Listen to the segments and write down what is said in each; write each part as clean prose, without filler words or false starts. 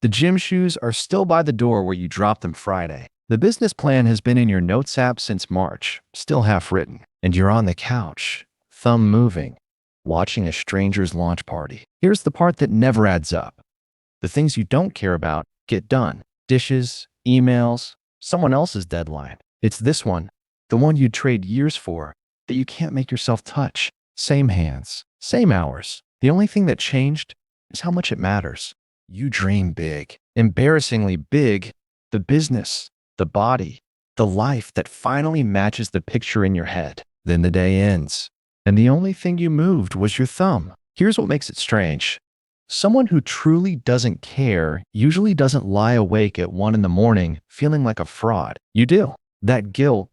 The gym shoes are still by the door where you dropped them Friday. The business plan has been in your notes app since March, still half written. And you're on the couch, thumb moving, watching a stranger's launch party. Here's the part that never adds up. The things you don't care about get done. Dishes, emails, someone else's deadline. It's this one, the one you'd trade years for, that you can't make yourself touch. Same hands, same hours. The only thing that changed is how much it matters. You dream big, embarrassingly big, the business, the body, the life that finally matches the picture in your head. Then the day ends, and the only thing you moved was your thumb. Here's what makes it strange. Someone who truly doesn't care usually doesn't lie awake at 1 a.m. feeling like a fraud. You do. That guilt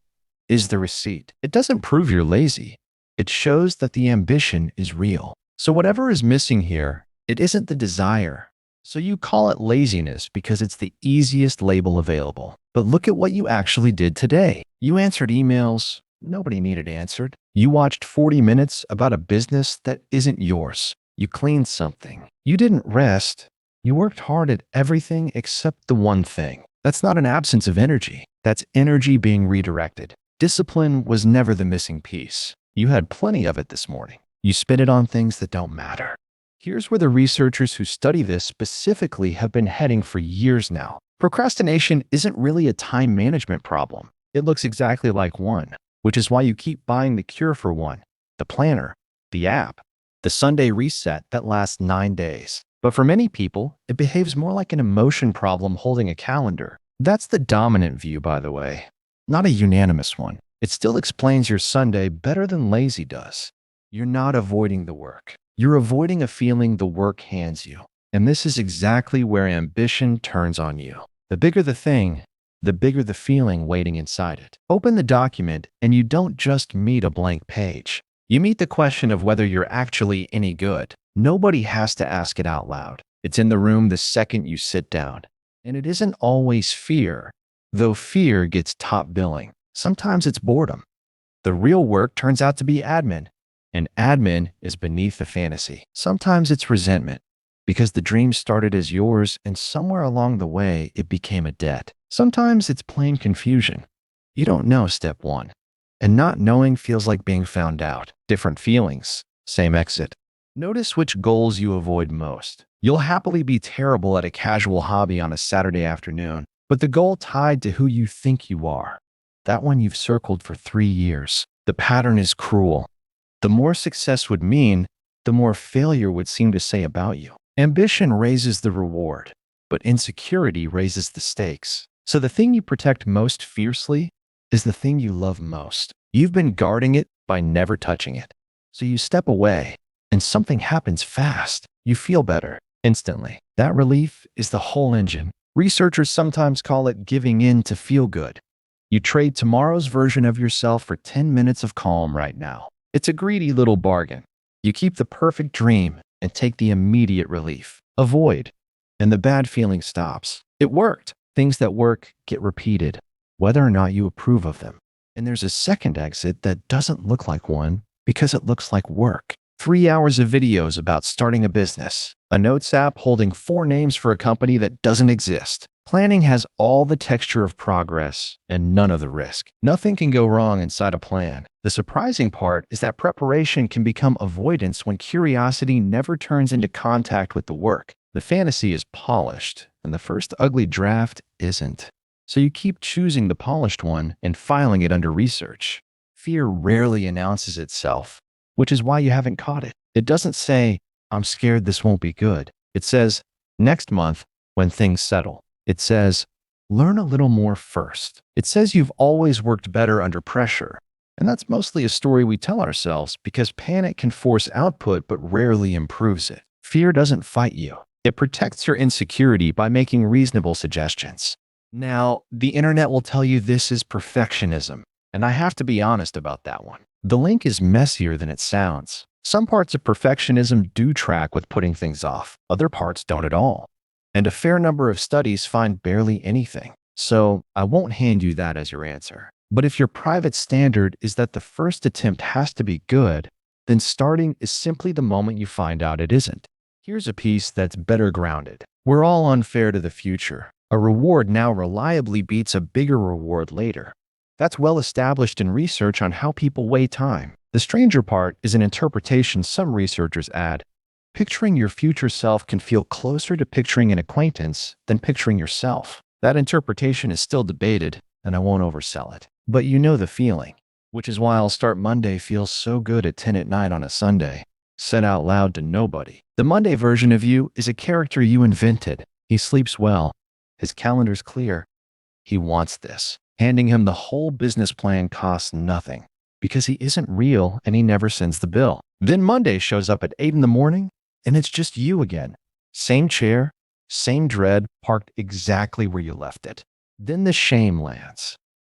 is the receipt. It doesn't prove you're lazy. It shows that the ambition is real. So whatever is missing here, it isn't the desire. So you call it laziness because it's the easiest label available. But look at what you actually did today. You answered emails nobody needed answered. You watched 40 minutes about a business that isn't yours. You cleaned something. You didn't rest. You worked hard at everything except the one thing. That's not an absence of energy. That's energy being redirected. Discipline was never the missing piece. You had plenty of it this morning. You spent it on things that don't matter. Here's where the researchers who study this specifically have been heading for years now. Procrastination isn't really a time management problem. It looks exactly like one, which is why you keep buying the cure for one, the planner, the app, the Sunday reset that lasts 9 days. But for many people, it behaves more like an emotion problem holding a calendar. That's the dominant view, by the way, not a unanimous one. It still explains your Sunday better than lazy does. You're not avoiding the work. You're avoiding a feeling the work hands you. And this is exactly where ambition turns on you. The bigger the thing, the bigger the feeling waiting inside it. Open the document and you don't just meet a blank page. You meet the question of whether you're actually any good. Nobody has to ask it out loud. It's in the room the second you sit down. And it isn't always fear, though fear gets top billing. Sometimes it's boredom. The real work turns out to be admin, and admin is beneath the fantasy. Sometimes it's resentment, because the dream started as yours and somewhere along the way it became a debt. Sometimes it's plain confusion. You don't know step one, and not knowing feels like being found out. Different feelings, same exit. Notice which goals you avoid most. You'll happily be terrible at a casual hobby on a Saturday afternoon, but the goal tied to who you think you are, that one you've circled for 3 years. The pattern is cruel. The more success would mean, the more failure would seem to say about you. Ambition raises the reward, but insecurity raises the stakes. So the thing you protect most fiercely is the thing you love most. You've been guarding it by never touching it. So you step away, and something happens fast. You feel better instantly. That relief is the whole engine. Researchers sometimes call it giving in to feel good. You trade tomorrow's version of yourself for 10 minutes of calm right now. It's a greedy little bargain. You keep the perfect dream and take the immediate relief. Avoid, and the bad feeling stops. It worked. Things that work get repeated, whether or not you approve of them. And there's a second exit that doesn't look like one because it looks like work. 3 hours of videos about starting a business. A notes app holding 4 names for a company that doesn't exist. Planning has all the texture of progress and none of the risk. Nothing can go wrong inside a plan. The surprising part is that preparation can become avoidance when curiosity never turns into contact with the work. The fantasy is polished, and the first ugly draft isn't. So you keep choosing the polished one and filing it under research. Fear rarely announces itself, which is why you haven't caught it. It doesn't say, "I'm scared this won't be good." It says, "Next month, when things settle." It says, "Learn a little more first." It says you've always worked better under pressure. And that's mostly a story we tell ourselves because panic can force output but rarely improves it. Fear doesn't fight you. It protects your insecurity by making reasonable suggestions. Now, the internet will tell you this is perfectionism, and I have to be honest about that one. The link is messier than it sounds. Some parts of perfectionism do track with putting things off. Other parts don't at all. And a fair number of studies find barely anything. So I won't hand you that as your answer. But if your private standard is that the first attempt has to be good, then starting is simply the moment you find out it isn't. Here's a piece that's better grounded. We're all unfair to the future. A reward now reliably beats a bigger reward later. That's well established in research on how people weigh time. The stranger part is an interpretation some researchers add. Picturing your future self can feel closer to picturing an acquaintance than picturing yourself. That interpretation is still debated, and I won't oversell it. But you know the feeling, which is why I'll start Monday feels so good at 10 at night on a Sunday. Said out loud to nobody. The Monday version of you is a character you invented. He sleeps well. His calendar's clear. He wants this. Handing him the whole business plan costs nothing because he isn't real and he never sends the bill. Then Monday shows up at 8 in the morning and it's just you again. Same chair, same dread, parked exactly where you left it. Then the shame lands.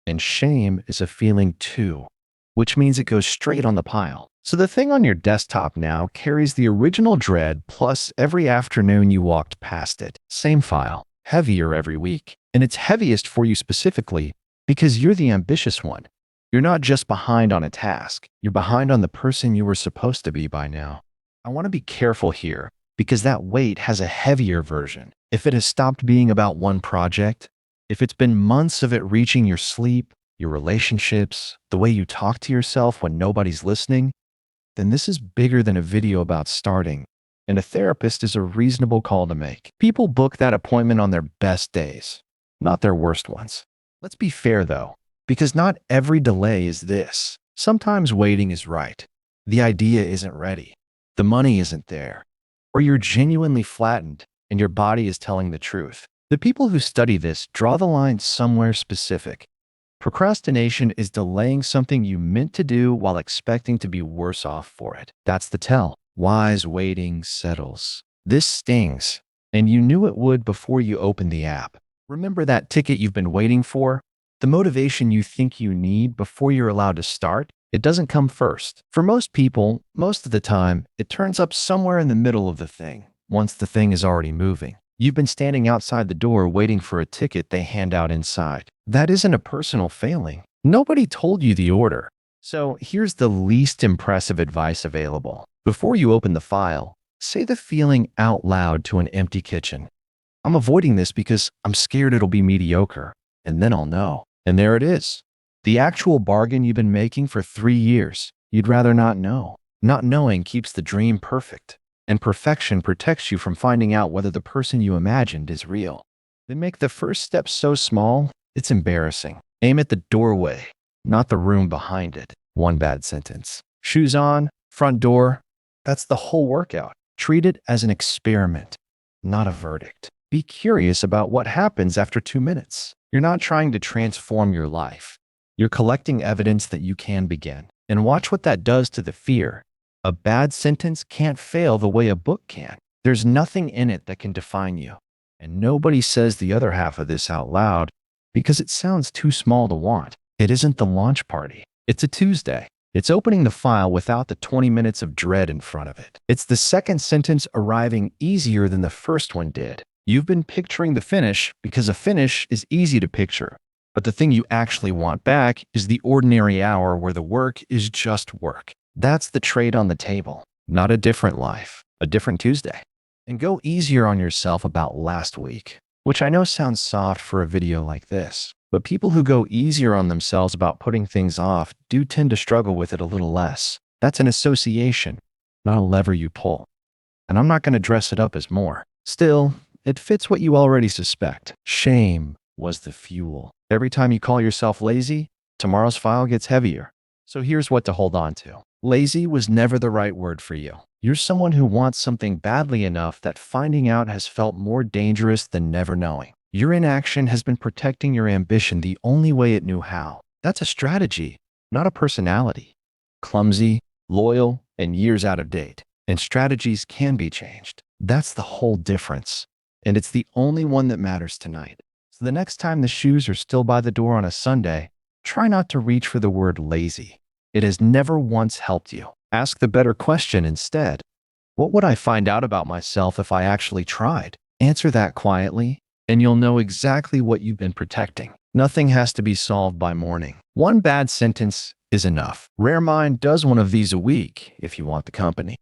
And shame is a feeling too, which means it goes straight on the pile. So the thing on your desktop now carries the original dread plus every afternoon you walked past it. Same file, heavier every week. And it's heaviest for you specifically because you're the ambitious one. You're not just behind on a task. You're behind on the person you were supposed to be by now. I want to be careful here because that weight has a heavier version. If it has stopped being about one project, if it's been months of it reaching your sleep, your relationships, the way you talk to yourself when nobody's listening, then this is bigger than a video about starting. And a therapist is a reasonable call to make. People book that appointment on their best days, not their worst ones. Let's be fair though, because not every delay is this. Sometimes waiting is right. The idea isn't ready. The money isn't there. Or you're genuinely flattened and your body is telling the truth. The people who study this draw the line somewhere specific. Procrastination is delaying something you meant to do while expecting to be worse off for it. That's the tell. Wise waiting settles. This stings, and you knew it would before you opened the app. Remember that ticket you've been waiting for? The motivation you think you need before you're allowed to start? It doesn't come first. For most people, most of the time, it turns up somewhere in the middle of the thing, once the thing is already moving. You've been standing outside the door waiting for a ticket they hand out inside. That isn't a personal failing. Nobody told you the order. So here's the least impressive advice available. Before you open the file, say the feeling out loud to an empty kitchen. I'm avoiding this because I'm scared it'll be mediocre, and then I'll know. And there it is. The actual bargain you've been making for 3 years. You'd rather not know. Not knowing keeps the dream perfect, and perfection protects you from finding out whether the person you imagined is real. Then make the first step so small, it's embarrassing. Aim at the doorway, not the room behind it. One bad sentence. Shoes on, front door. That's the whole workout. Treat it as an experiment, not a verdict. Be curious about what happens after 2 minutes. You're not trying to transform your life. You're collecting evidence that you can begin. And watch what that does to the fear. A bad sentence can't fail the way a book can. There's nothing in it that can define you. And nobody says the other half of this out loud because it sounds too small to want. It isn't the launch party. It's a Tuesday. It's opening the file without the 20 minutes of dread in front of it. It's the second sentence arriving easier than the first one did. You've been picturing the finish because a finish is easy to picture. But the thing you actually want back is the ordinary hour where the work is just work. That's the trade on the table, not a different life, a different Tuesday. And go easier on yourself about last week, which I know sounds soft for a video like this. But people who go easier on themselves about putting things off do tend to struggle with it a little less. That's an association, not a lever you pull. And I'm not going to dress it up as more. Still, it fits what you already suspect. Shame was the fuel. Every time you call yourself lazy, tomorrow's file gets heavier. So here's what to hold on to. Lazy was never the right word for you. You're someone who wants something badly enough that finding out has felt more dangerous than never knowing. Your inaction has been protecting your ambition the only way it knew how. That's a strategy, not a personality. Clumsy, loyal, and years out of date. And strategies can be changed. That's the whole difference. And it's the only one that matters tonight. So the next time the shoes are still by the door on a Sunday, try not to reach for the word lazy. It has never once helped you. Ask the better question instead. What would I find out about myself if I actually tried? Answer that quietly, and you'll know exactly what you've been protecting. Nothing has to be solved by morning. One bad sentence is enough. Rare Mind does one of these a week if you want the company.